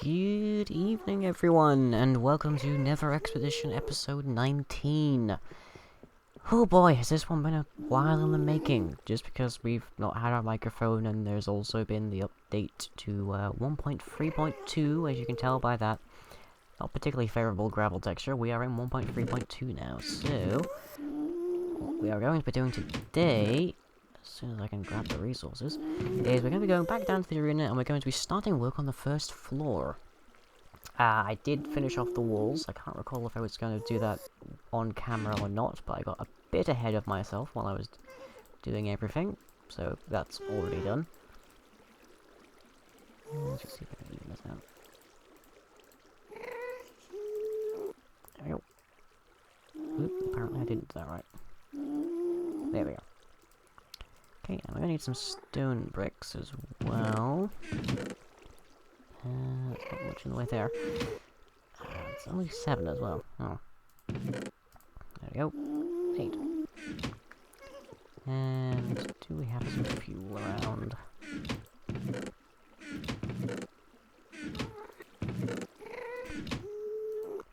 Good evening, everyone, and welcome to Nether Expedition episode 19. Oh boy, has this one been a while in the making, just because we've not had our microphone, and there's also been the update to 1.3.2, as you can tell by that not particularly favorable gravel texture. We are in 1.3.2 now, so what we are going to be doing today, as soon as I can grab the resources, is we're going to be going back down to the arena, and we're going to be starting work on the first floor. I did finish off the walls. I can't recall if I was going to do that on camera or not, but I got a bit ahead of myself while I was doing everything, so that's already done. Let's just see if I can even this out. There we go. Oop, apparently I didn't do that right. There we go. Okay, and we're going to need some stone bricks as well. It's not much in the way there. It's only 7 as well. Oh. There we go. 8. And do we have some fuel around?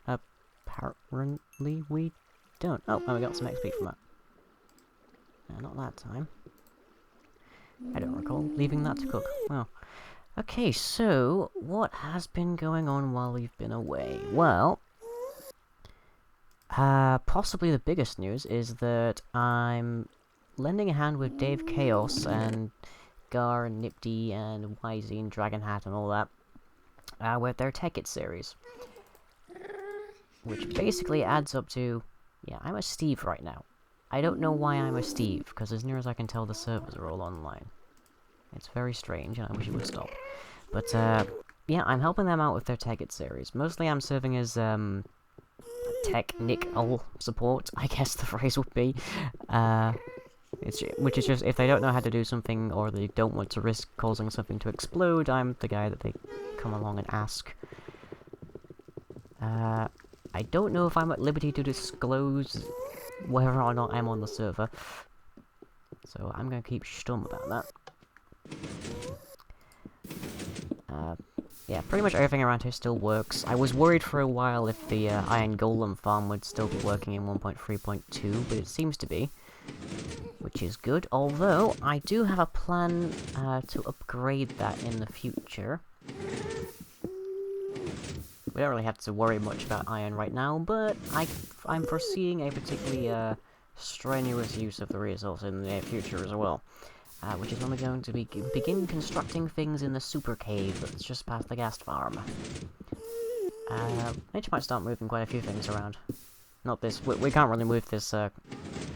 Apparently we don't. Oh, and we got some XP from that. Not that time. I don't recall leaving that to cook. Well. Okay, so, what has been going on while we've been away? Well, possibly the biggest news is that I'm lending a hand with Dave Chaos and Gar and Nipty and Wisey and Dragon Hat and all that, with their Tech It series. Which basically adds up to, yeah, I'm a Steve right now. I don't know why I'm a Steve, because as near as I can tell the servers are all online. It's very strange, and I wish it would stop. But, yeah, I'm helping them out with their Tech It series. Mostly I'm serving as, technical support, I guess the phrase would be. Which is just, if they don't know how to do something, or they don't want to risk causing something to explode, I'm the guy that they come along and ask. I don't know if I'm at liberty to disclose whether or not I'm on the server. So I'm gonna keep stum about that. Yeah, pretty much everything around here still works. I was worried for a while if the Iron Golem farm would still be working in 1.3.2, but it seems to be, which is good. Although, I do have a plan to upgrade that in the future. We don't really have to worry much about iron right now, but I'm foreseeing a particularly strenuous use of the resource in the near future as well. Which is when we're going to begin constructing things in the super cave that's just past the gas farm. Which might start moving quite a few things around. Not this, we can't really move this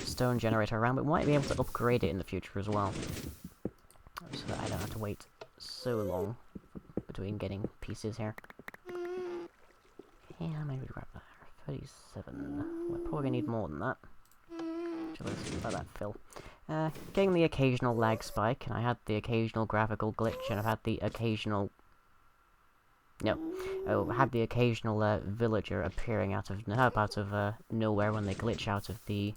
stone generator around, but we might be able to upgrade it in the future as well. So that I don't have to wait so long between getting pieces here. Yeah, maybe grab that. 37. We're probably gonna need more than that. Actually, let's let that fill. Getting the occasional lag spike, and I had the occasional graphical glitch, and I've had the occasional... No. I had the occasional villager appearing out of nowhere when they glitch out of the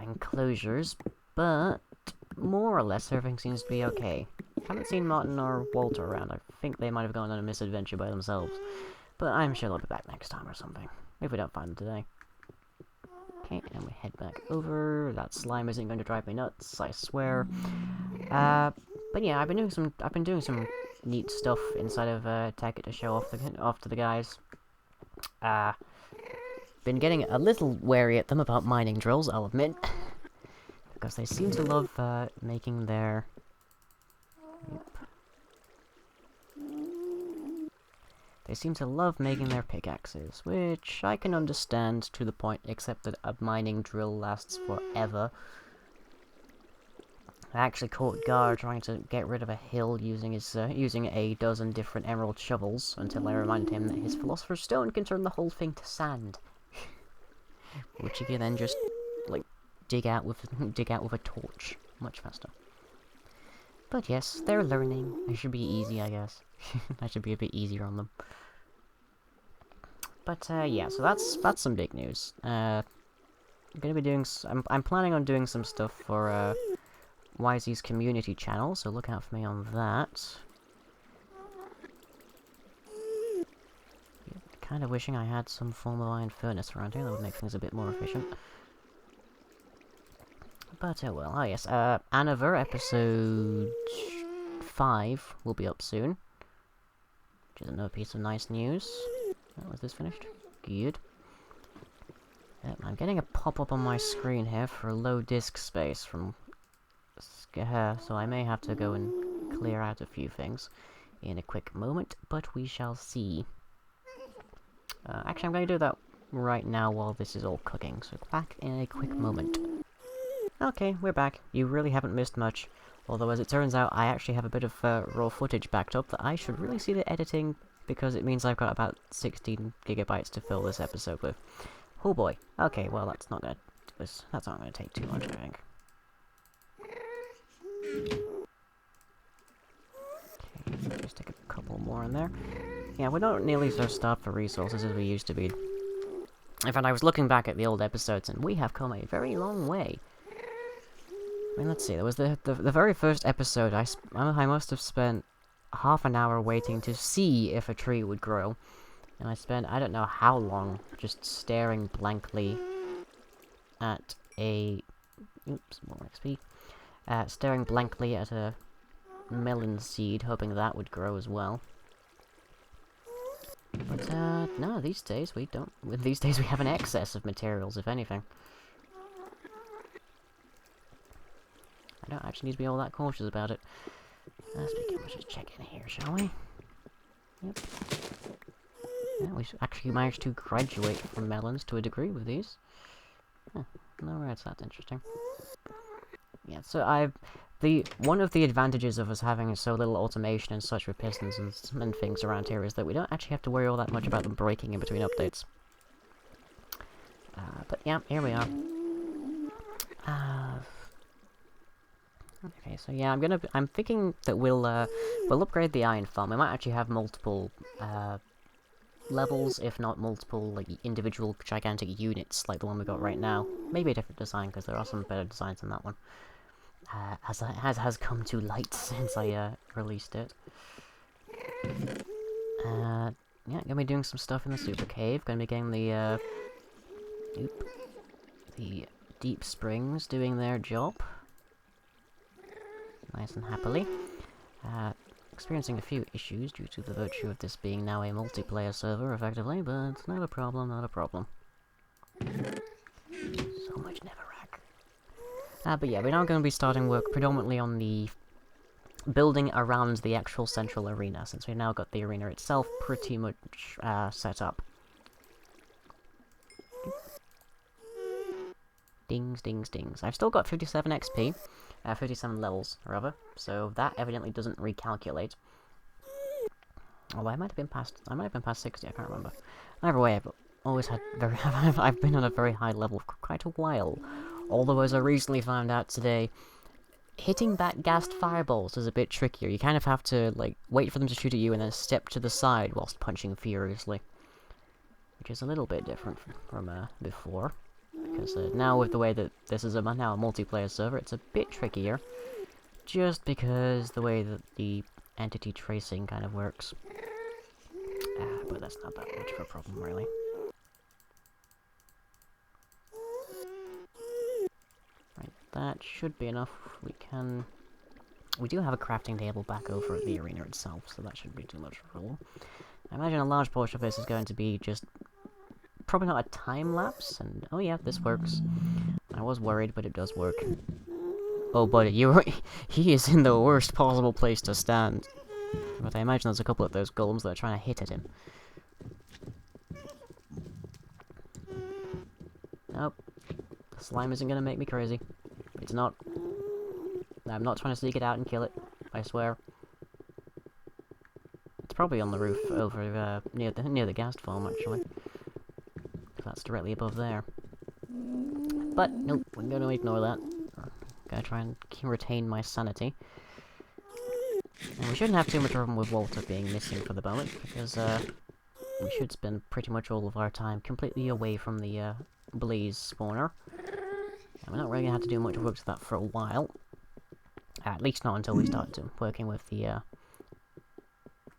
enclosures, but more or less everything seems to be okay. Haven't seen Martin or Walter around. I think they might have gone on a misadventure by themselves, but I'm sure they'll be back next time or something, if we don't find them today. Okay, and we head back over. That slime isn't going to drive me nuts, I swear. But yeah, I've been doing some neat stuff inside of Tech It to show off to the guys. Been getting a little wary at them about mining drills, I'll admit, because they seem to love making their. They seem to love making their pickaxes, which I can understand to the point, except that a mining drill lasts forever. I actually caught Gar trying to get rid of a hill using a dozen different emerald shovels, until I reminded him that his philosopher's stone can turn the whole thing to sand, which he can then just like dig out with a torch much faster. But yes, they're learning. It should be easy, I guess. I should be a bit easier on them. But yeah, so that's some big news. I'm gonna be doing. I'm planning on doing some stuff for Wisey's community channel, so look out for me on that. kind of wishing I had some form of iron furnace around here. That would make things a bit more efficient. But, oh well. Oh yes, Another episode 5 will be up soon. Which is another piece of nice news. Oh, is this finished? Good. Yep, I'm getting a pop-up on my screen here for low disk space from so I may have to go and clear out a few things in a quick moment, but we shall see. Actually, I'm going to do that right now while this is all cooking, so back in a quick moment. Okay, we're back. You really haven't missed much. Although, as it turns out, I actually have a bit of raw footage backed up that I should really see the editing, because it means I've got about 16 gigabytes to fill this episode with. Oh boy. Okay, well, that's not gonna take too much, I think. Okay, just take a couple more in there. Yeah, we're not nearly so starved for resources as we used to be. In fact, I was looking back at the old episodes, and we have come a very long way. I mean, let's see, there was the very first episode, I must have spent half an hour waiting to see if a tree would grow. And I spent, I don't know how long, just staring blankly at a... Oops, more XP. Staring blankly at a melon seed, hoping that would grow as well. But, no, these days we don't... These days we have an excess of materials, if anything. I don't actually need to be all that cautious about it. Let's just check in here, shall we? Yep. Yeah, we actually managed to graduate from melons to a degree with these. Huh, no reds, that's interesting. Yeah, so one of the advantages of us having so little automation and such with pistons and things around here is that we don't actually have to worry all that much about them breaking in between updates. But yeah, here we are. Okay, so yeah, I'm thinking that we'll upgrade the iron farm. We might actually have multiple, levels, if not multiple, like, individual gigantic units, like the one we got right now. Maybe a different design, because there are some better designs than that one. As has come to light since I, released it. Yeah, gonna be doing some stuff in the super cave. Gonna be getting the deep springs doing their job. Nice and happily. Experiencing a few issues due to the virtue of this being now a multiplayer server, effectively, but not a problem, not a problem. So much Netherrack. But yeah, we're now going to be starting work predominantly on the building around the actual central arena, since we've now got the arena itself pretty much set up. Dings, dings, dings. I've still got 57 XP. 57 levels, rather, so that evidently doesn't recalculate. Although I might have been past 60, I can't remember. Either way, I've always had I've been on a very high level for quite a while. Although, as I recently found out today, hitting back gassed fireballs is a bit trickier. You kind of have to, like, wait for them to shoot at you and then step to the side whilst punching furiously. Which is a little bit different from before. Because now, with the way that this is now a multiplayer server, it's a bit trickier. Just because the way that the entity tracing kind of works. But that's not that much of a problem, really. Right, that should be enough. We do have a crafting table back over at the arena itself, so that shouldn't be too much of a problem. I imagine a large portion of this is going to be just... probably not a time lapse, and oh yeah, this works. I was worried, but it does work. Oh, buddy, he is in the worst possible place to stand. But I imagine there's a couple of those golems that are trying to hit at him. Nope. The slime isn't gonna make me crazy. It's not. I'm not trying to sneak it out and kill it, I swear. It's probably on the roof over near the gas farm, actually. That's directly above there. But, nope, we're gonna ignore that. Gonna try and retain my sanity. And we shouldn't have too much problem with Walter being missing for the moment, because, we should spend pretty much all of our time completely away from the, blaze spawner. And we're not really gonna have to do much work to that for a while. At least not until we start working with the,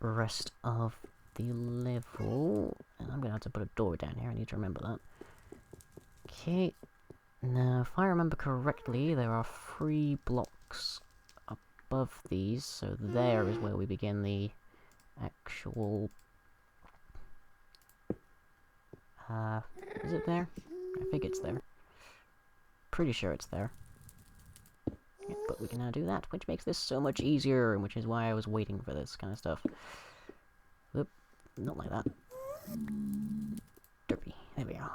rest of the level. I'm gonna have to put a door down here, I need to remember that. Okay, now if I remember correctly, there are 3 blocks above these, so there is where we begin the actual... is it there? I think it's there. Pretty sure it's there. Yeah, but we can now do that, which makes this so much easier, and which is why I was waiting for this kind of stuff. Whoop, not like that. Derpy, there we go.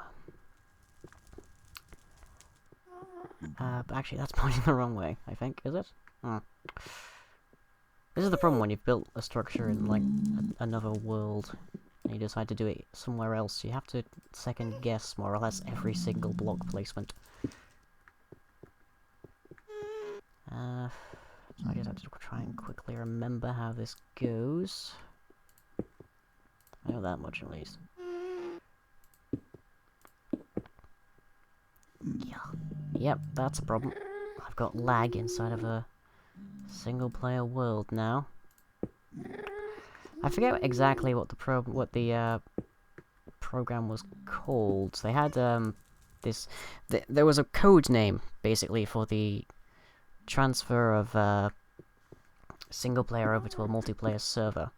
But actually that's pointing the wrong way, I think, is it? This is the problem when you've built a structure in, like, another world, and you decide to do it somewhere else. You have to second guess, more or less, every single block placement. So I just have to try and quickly remember how this goes. I know that much, at least. Yeah. Yep, that's a problem. I've got lag inside of a single-player world now. I forget exactly what the program was called. They had there was a code name basically for the transfer of single player over to a multiplayer server,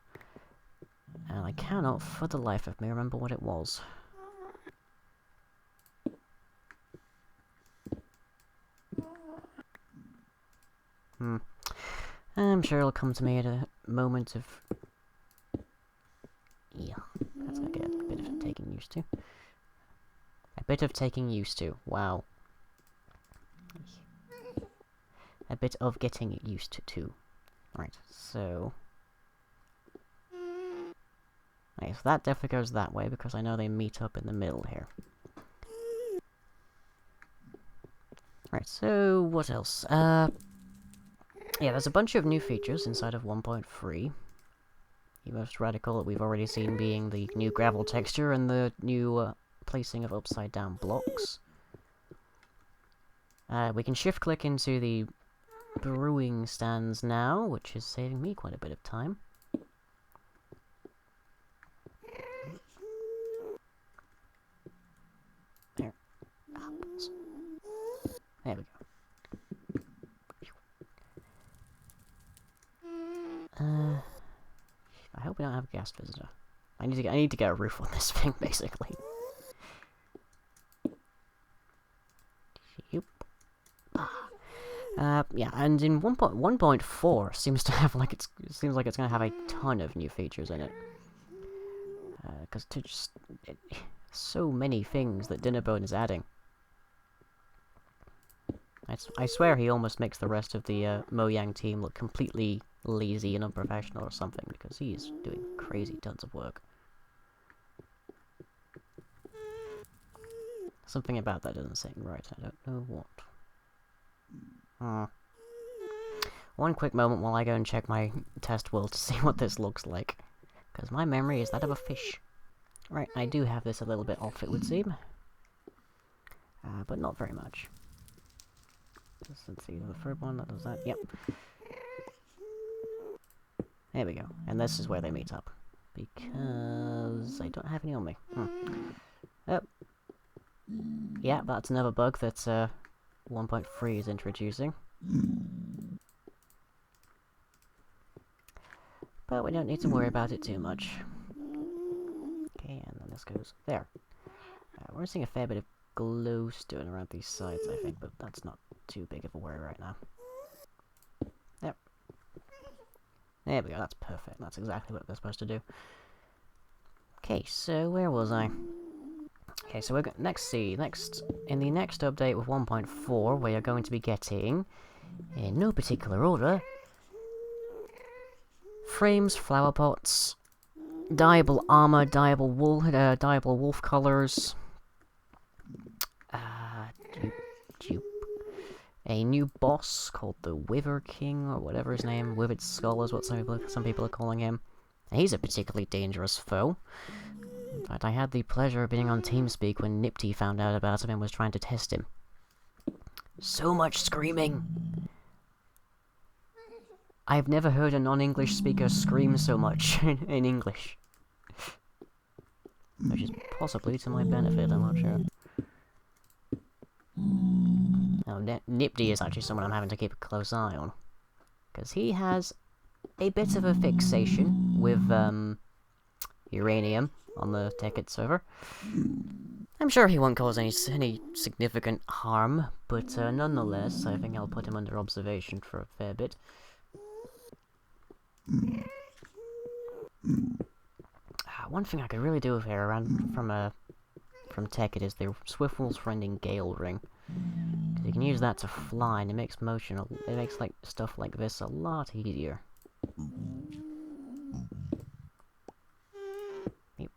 and I cannot for the life of me remember what it was. I'm sure it'll come to me at a moment of... Yeah, that's gonna get a bit of taking used to. A bit of taking used to, wow. A bit of getting used to. Right, so... Okay, so that definitely goes that way, because I know they meet up in the middle here. Right, so what else? Yeah, there's a bunch of new features inside of 1.3. The most radical that we've already seen being the new gravel texture and the new placing of upside-down blocks. We can shift-click into the brewing stands now, which is saving me quite a bit of time. There. Apples. There we go. I hope we don't have a guest visitor. I need to get a roof on this thing, basically. Yep. Yeah, and in 1.4 seems to have seems like it's gonna have a ton of new features in it. Because so many things that Dinnerbone is adding. I swear he almost makes the rest of the Mojang team look completely lazy and unprofessional or something, because he is doing crazy tons of work. Something about that doesn't seem right, I don't know what. One quick moment while I go and check my test world to see what this looks like, because my memory is that of a fish. Right, I do have this a little bit off, it would seem. But not very much. Let's see, the third one that does that, yep. There we go, and this is where they meet up. Because I don't have any on me. Oh. Yeah, that's another bug that 1.3 is introducing. But we don't need to worry about it too much. Okay, and then this goes there. We're seeing a fair bit of glowstone around these sides, I think, but that's not too big of a worry right now. Yep. There we go, that's perfect. That's exactly what they're supposed to do. Okay, so where was I? Okay, so we're next in the next update with 1.4, we are going to be getting, in no particular order, frames, flower pots, dyeable armor, dyeable wolf collars, a new boss called the Wither King, or whatever his name, Withered Skull is what some people are calling him. He's a particularly dangerous foe. In fact, I had the pleasure of being on TeamSpeak when Nipty found out about him and was trying to test him. So much screaming! I've never heard a non-English speaker scream so much in English. which is possibly to my benefit, I'm not sure. Now, Nipty is actually someone I'm having to keep a close eye on, because he has a bit of a fixation with, uranium on the ticket server. I'm sure he won't cause any significant harm, but nonetheless, I think I'll put him under observation for a fair bit. One thing I could really do with here around from Tekkit is the Swiftwall's Friending Gale Ring. Because you can use that to fly, and it makes it makes like stuff like this a lot easier. Yep.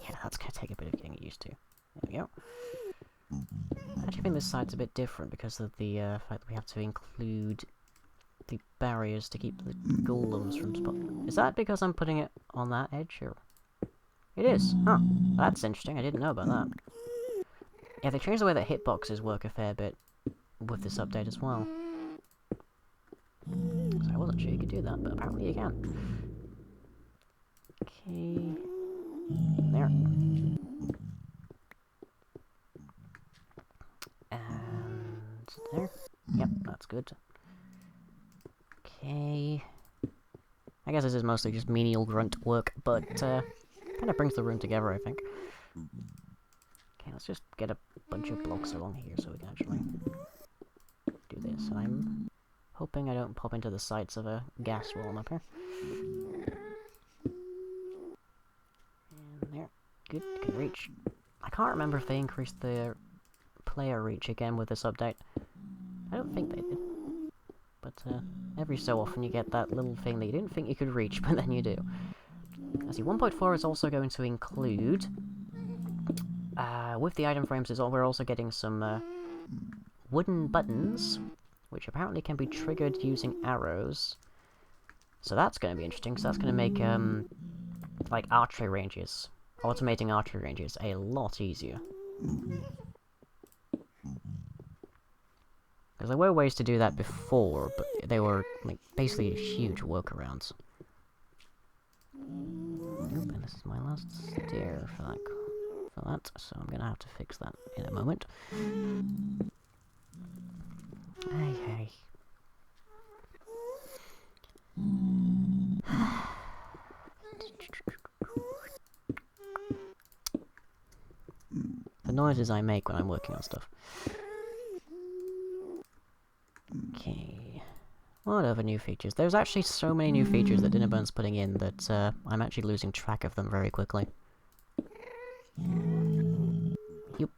Yeah, that's gonna take a bit of getting used to. There we go. I actually think this side's a bit different because of the fact that we have to include the barriers to keep the golems from Is that because I'm putting it on that edge, or...? It is! Huh. That's interesting, I didn't know about that. Yeah, they changed the way that hitboxes work a fair bit with this update as well. So I wasn't sure you could do that, but apparently you can. Okay... There. And... there. Yep, that's good. Okay... I guess this is mostly just menial grunt work, but, kind of brings the room together, I think. Okay, let's just get a bunch of blocks along here so we can actually do this. I'm hoping I don't pop into the sides of a gas while I'm up here. And there. Good, can reach. I can't remember if they increased the player reach again with this update. I don't think they did. But, every so often you get that little thing that you didn't think you could reach, but then you do. I see 1.4 is also going to include... with the item frames, we're also getting some, wooden buttons, which apparently can be triggered using arrows. So that's going to be interesting, because that's going to make, like, archery ranges, automating archery ranges, a lot easier. Because there were ways to do that before, but they were, like, basically huge workarounds. Nope, and this is my last stair for that, so I'm gonna have to fix that in a moment. Hey. The noises I make when I'm working on stuff. Okay. What other new features? There's actually so many new features that Dinnerburn's putting in that I'm actually losing track of them very quickly. Yep.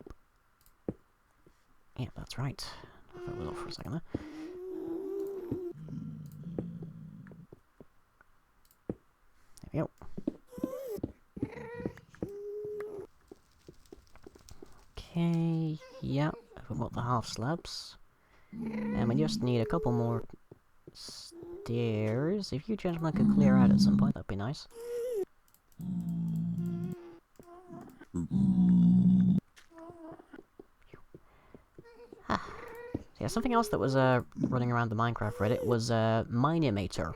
Yeah, that's right. I thought it was off for a second there. There we go. Okay, yeah, I've got the half slabs. And we just need a couple more stairs. If you gentlemen could clear out at some point, that'd be nice. Yeah, something else that was running around the Minecraft Reddit was Minimator,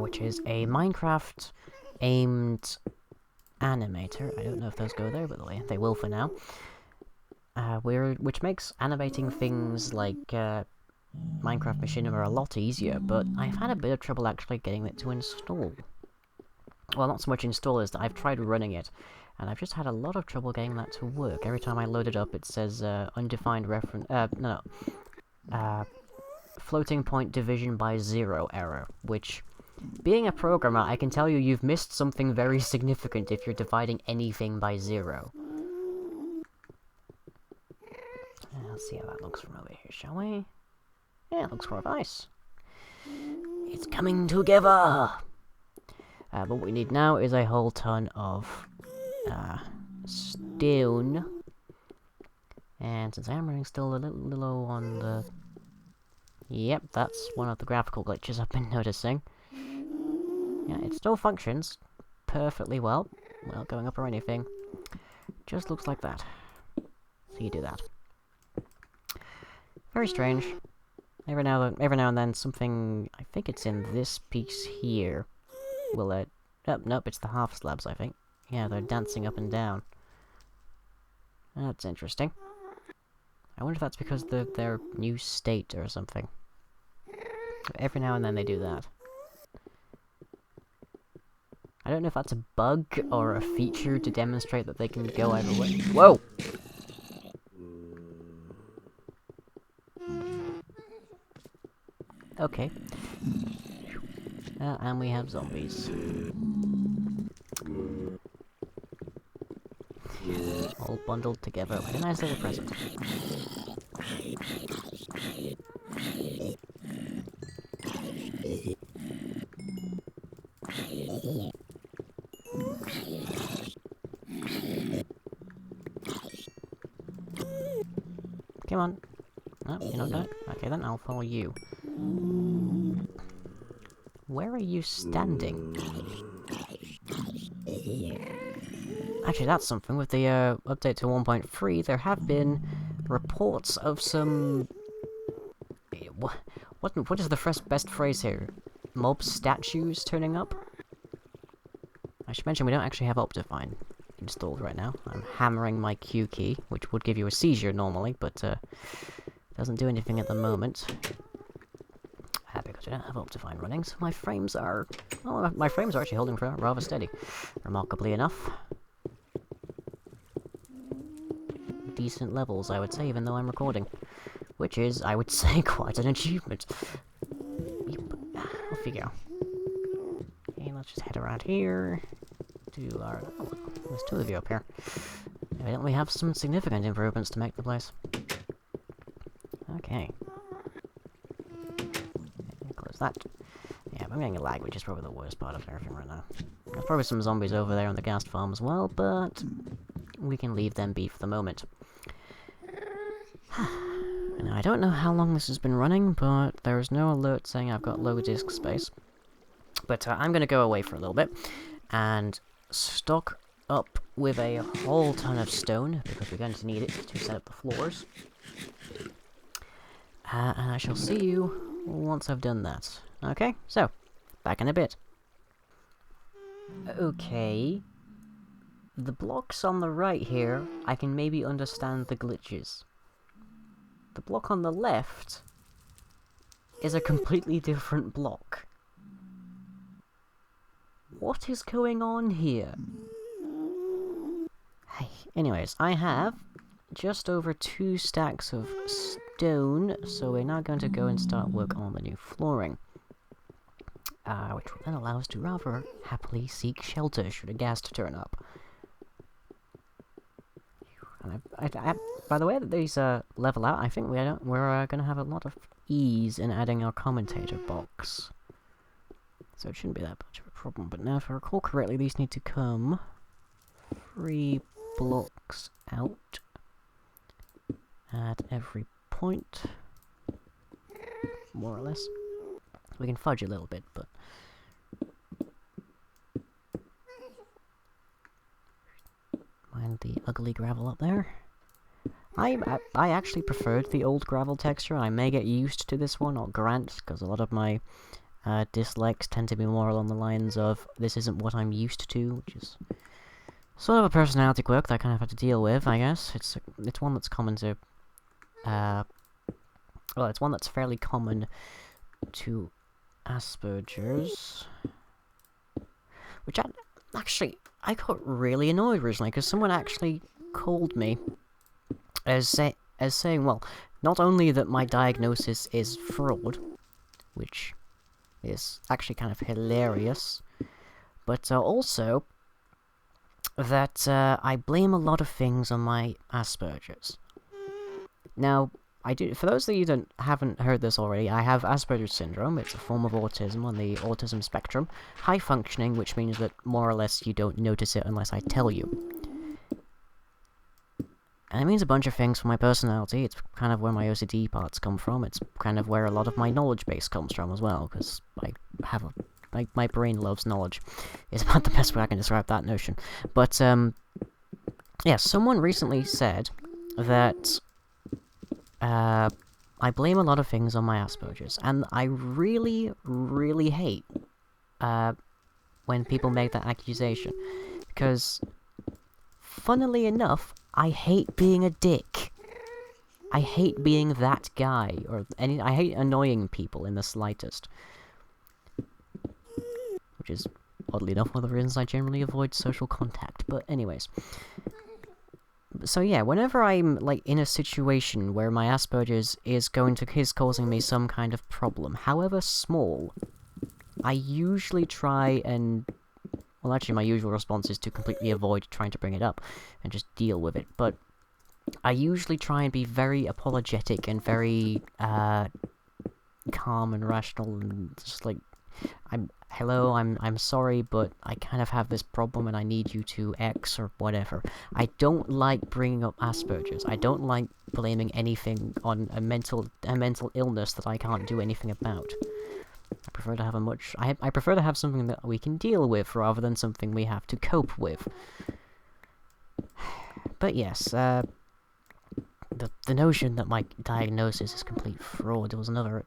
which is a Minecraft aimed animator. I don't know if those go there, by the way. They will for now. Which makes animating things like Minecraft Machinima a lot easier, but I've had a bit of trouble actually getting it to install. Well, not so much install as that I've tried running it, and I've just had a lot of trouble getting that to work. Every time I load it up, it says undefined reference. Floating point division by 0 error, which, being a programmer, I can tell you've missed something very significant if you're dividing anything by 0. Let's see how that looks from over here, shall we? Yeah, it looks quite nice. It's coming together! But what we need now is a whole ton of stone. And since I am running still a little low on the... Yep, that's one of the graphical glitches I've been noticing. Yeah, it still functions perfectly well, without going up or anything. Just looks like that. So you do that. Very strange. Every now and then, something, I think it's in this piece here, will oh, nope, it's the half slabs, I think. Yeah, they're dancing up and down. That's interesting. I wonder if that's because of their new state or something. Every now and then they do that. I don't know if that's a bug or a feature to demonstrate that they can go either way. Whoa! Okay. And we have zombies. All bundled together like a nice little present. Come on. Oh, you're not done? Okay then, I'll follow you. Where are you standing? Actually, that's something. With the update to 1.3, there have been reports of some... What is the best phrase here? Mob statues turning up? I should mention we don't actually have Optifine installed right now. I'm hammering my Q key, which would give you a seizure normally, but doesn't do anything at the moment. Because we don't have Optifine running, so my frames are... Well, my frames are actually holding rather steady, remarkably enough. Decent levels, I would say, even though I'm recording. Which is, I would say, quite an achievement. Off you go. Okay, let's just head around here. To our... Oh, there's two of you up here. Evidently we have some significant improvements to make the place. Okay. Close that. Yeah, I'm getting a lag, which is probably the worst part of everything right now. There's probably some zombies over there on the ghast farm as well, but we can leave them be for the moment. Now, I don't know how long this has been running, but there is no alert saying I've got low disk space. But I'm going to go away for a little bit, and stock up with a whole ton of stone, because we're going to need it to set up the floors. And I shall see you once I've done that. Okay, so, back in a bit. Okay. The blocks on the right here, I can maybe understand the glitches. The block on the left is a completely different block. What is going on here? Hey, anyways, I have just over 2 stacks of stone, so we're now going to go and start work on the new flooring. Which will then allow us to rather happily seek shelter should a ghast turn up. And by the way that these level out, I think we're going to have a lot of ease in adding our commentator box. So it shouldn't be that much of a problem. But now, if I recall correctly, these need to come 3 blocks out at every point, more or less. We can fudge a little bit, but... Mind the ugly gravel up there. I actually preferred the old gravel texture. I may get used to this one, I'll grant, because a lot of my dislikes tend to be more along the lines of, this isn't what I'm used to, which is sort of a personality quirk that I kind of have to deal with, I guess. It's one that's common to... well, it's one that's fairly common to Asperger's. Which I got really annoyed originally, because someone actually called me as saying, well, not only that my diagnosis is fraud, which is actually kind of hilarious, but also that I blame a lot of things on my Asperger's. Now, for those of you that haven't heard this already, I have Asperger's syndrome. It's a form of autism on the autism spectrum. High functioning, which means that more or less you don't notice it unless I tell you. And it means a bunch of things for my personality. It's kind of where my OCD parts come from. It's kind of where a lot of my knowledge base comes from as well, because I have my brain loves knowledge. Is about the best way I can describe that notion. But, yeah, someone recently said that... I blame a lot of things on my Asperger's, and I really, really hate when people make that accusation, because, funnily enough, I hate being a dick. I hate being that guy, I hate annoying people in the slightest. Which is, oddly enough, one of the reasons I generally avoid social contact, but anyways. So yeah, whenever I'm, like, in a situation where my Asperger's is causing me some kind of problem, however small, I usually try and... Well, actually, my usual response is to completely avoid trying to bring it up, and just deal with it, but I usually try and be very apologetic and very, calm and rational, and just like, hello, I'm sorry, but I kind of have this problem and I need you to X or whatever. I don't like bringing up Asperger's. I don't like blaming anything on a mental illness that I can't do anything about. I prefer to have I prefer to have something that we can deal with rather than something we have to cope with. But yes, the notion that my diagnosis is complete fraud was another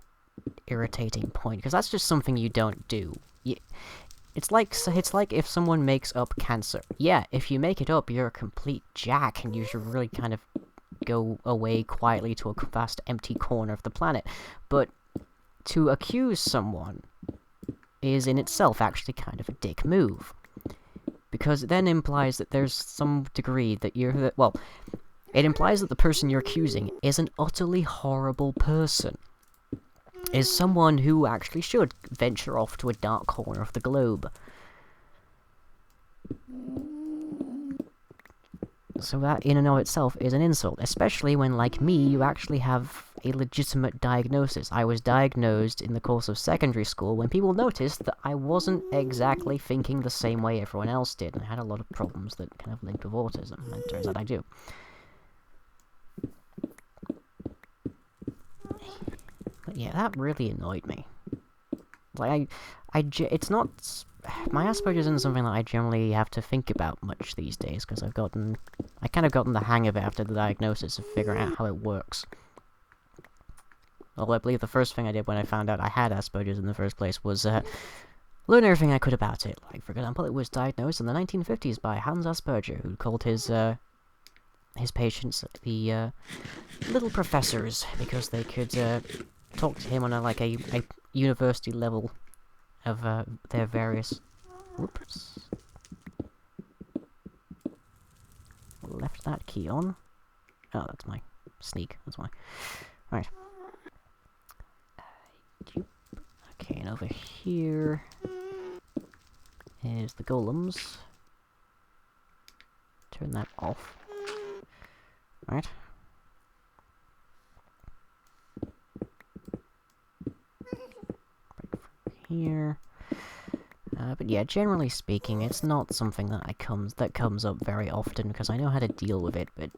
irritating point, because that's just something you don't do. It's like if someone makes up cancer. Yeah, if you make it up, you're a complete jack, and you should really kind of go away quietly to a vast empty corner of the planet. But to accuse someone is in itself actually kind of a dick move, because it then implies that there's some degree that it implies that the person you're accusing is an utterly horrible person. Is someone who actually should venture off to a dark corner of the globe. So that, in and of itself, is an insult, especially when, like me, you actually have a legitimate diagnosis. I was diagnosed in the course of secondary school when people noticed that I wasn't exactly thinking the same way everyone else did, and I had a lot of problems that kind of linked with autism, and it turns out I do. But yeah, that really annoyed me. Like, it's not... My Asperger's isn't something that I generally have to think about much these days, because I kind of gotten the hang of it after the diagnosis of figuring out how it works. Although I believe the first thing I did when I found out I had Asperger's in the first place was, learn everything I could about it. Like, for example, it was diagnosed in the 1950s by Hans Asperger, who called his patients the, little professors, because they could, talk to him on a university level of their various... Whoops. Left that key on. Oh, that's my sneak, that's why. Right. Okay, and over here is the golems. Turn that off. Right. Here. But yeah, generally speaking, it's not something that comes up very often, because I know how to deal with it, but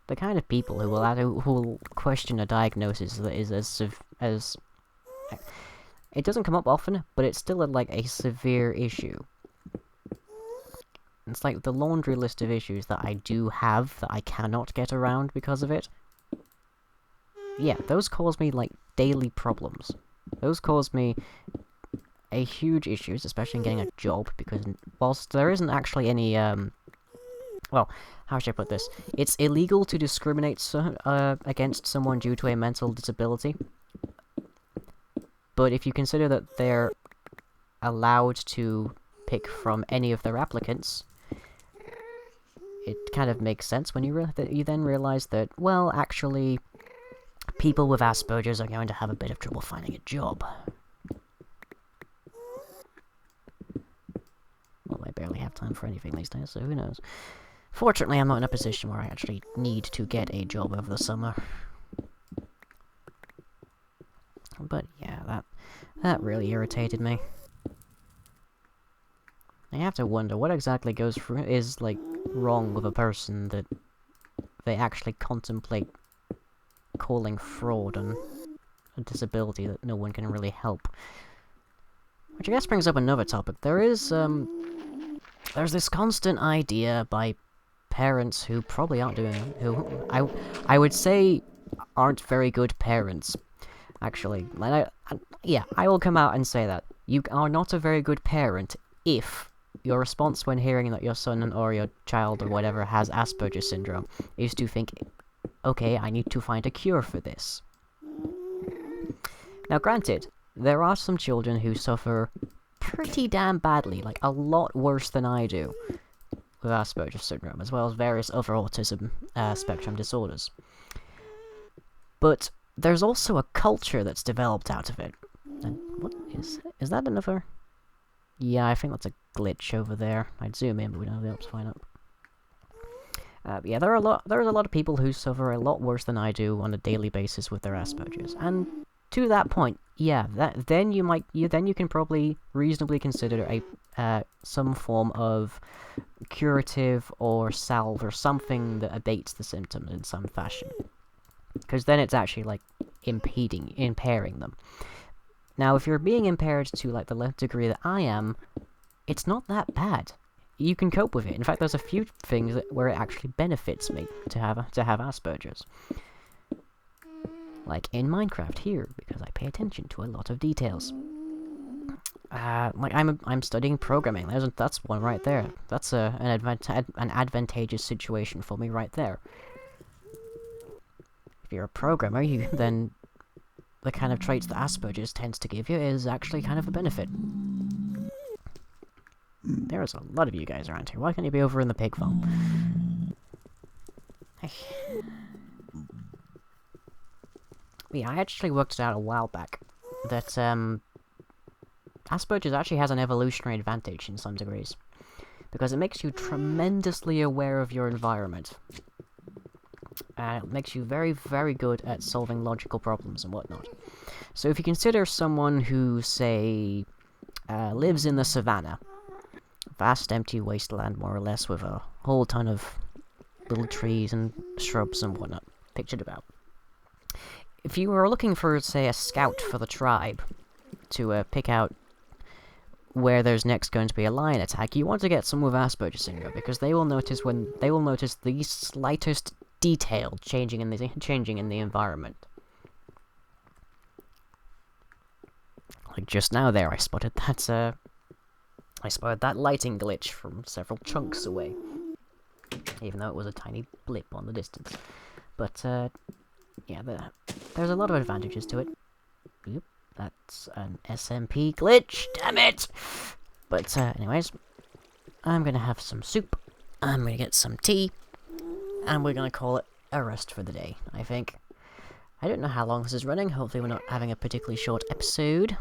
the kind of people who will question a diagnosis that is as it doesn't come up often, but it's still a severe issue. It's like the laundry list of issues that I do have that I cannot get around because of it. Yeah, those cause me, daily problems. Those cause me a huge issues, especially in getting a job, because whilst there isn't actually any, well, how should I put this? It's illegal to discriminate against someone due to a mental disability. But if you consider that they're allowed to pick from any of their applicants, it kind of makes sense when you then realize that, well, actually, people with Asperger's are going to have a bit of trouble finding a job. Well, I barely have time for anything these days, so who knows. Fortunately, I'm not in a position where I actually need to get a job over the summer. But yeah, that really irritated me. I have to wonder what exactly is wrong with a person that they actually contemplate calling fraud on a disability that no one can really help. Which I guess brings up another topic. There's this constant idea by parents who probably aren't doing it, I would say aren't very good parents. Actually, yeah, I will come out and say that. You are not a very good parent if your response when hearing that your son or your child or whatever has Asperger syndrome is to think, okay, I need to find a cure for this. Now granted, there are some children who suffer pretty damn badly, like a lot worse than I do, with Asperger syndrome, as well as various other autism spectrum disorders. But there's also a culture that's developed out of it. And what is that another? Yeah, I think that's a glitch over there. I'd zoom in, but we don't have the option up. Yeah, there's a lot of people who suffer a lot worse than I do on a daily basis with their Asperger's, and to that point, yeah, then you can probably reasonably consider some form of curative or salve or something that abates the symptoms in some fashion, because then it's actually like impairing them. Now, if you're being impaired to like the degree that I am, it's not that bad. You can cope with it. In fact, there's a few things where it actually benefits me to have Asperger's. Like in Minecraft here, because I pay attention to a lot of details. Like I'm studying programming. That's one right there. That's an advantageous situation for me right there. If you're a programmer, then the kind of traits that Asperger's tends to give you is actually kind of a benefit. There's a lot of you guys around here. Why can't you be over in the pig farm? Yeah, I actually worked it out a while back that Asperger's actually has an evolutionary advantage in some degrees, because it makes you tremendously aware of your environment. It makes you very, very good at solving logical problems and whatnot. So if you consider someone who, say, lives in the savannah, vast empty wasteland more or less, with a whole ton of little trees and shrubs and whatnot pictured about. If you were looking for, say, a scout for the tribe to pick out where there's next going to be a lion attack, you want to get someone with Asperger syndrome, because they will notice the slightest detail changing in the environment. Like just now there, I spotted that lighting glitch from several chunks away, even though it was a tiny blip on the distance. But yeah, there's a lot of advantages to it. Oop, that's an SMP glitch, damn it! But anyways, I'm gonna have some soup, I'm gonna get some tea, and we're gonna call it a rest for the day, I think. I don't know how long this is running, hopefully we're not having a particularly short episode.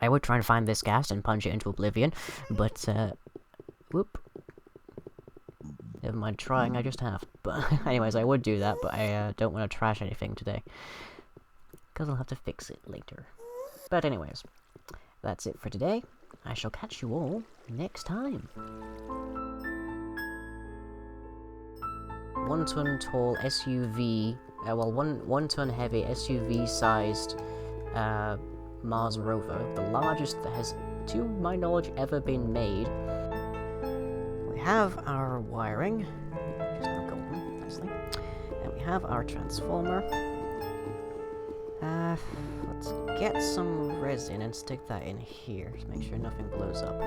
I would try and find this ghast and punch it into oblivion, but whoop. Never mind trying, I just have. But anyways, I would do that, but I don't want to trash anything today, because I'll have to fix it later. But anyways, that's it for today. I shall catch you all next time. 1 ton tall SUV, well, 1 ton heavy SUV-sized Mars rover, the largest that has, to my knowledge, ever been made. We have our wiring, which is now golden, nicely, and we have our transformer. Let's get some resin and stick that in here to make sure nothing blows up.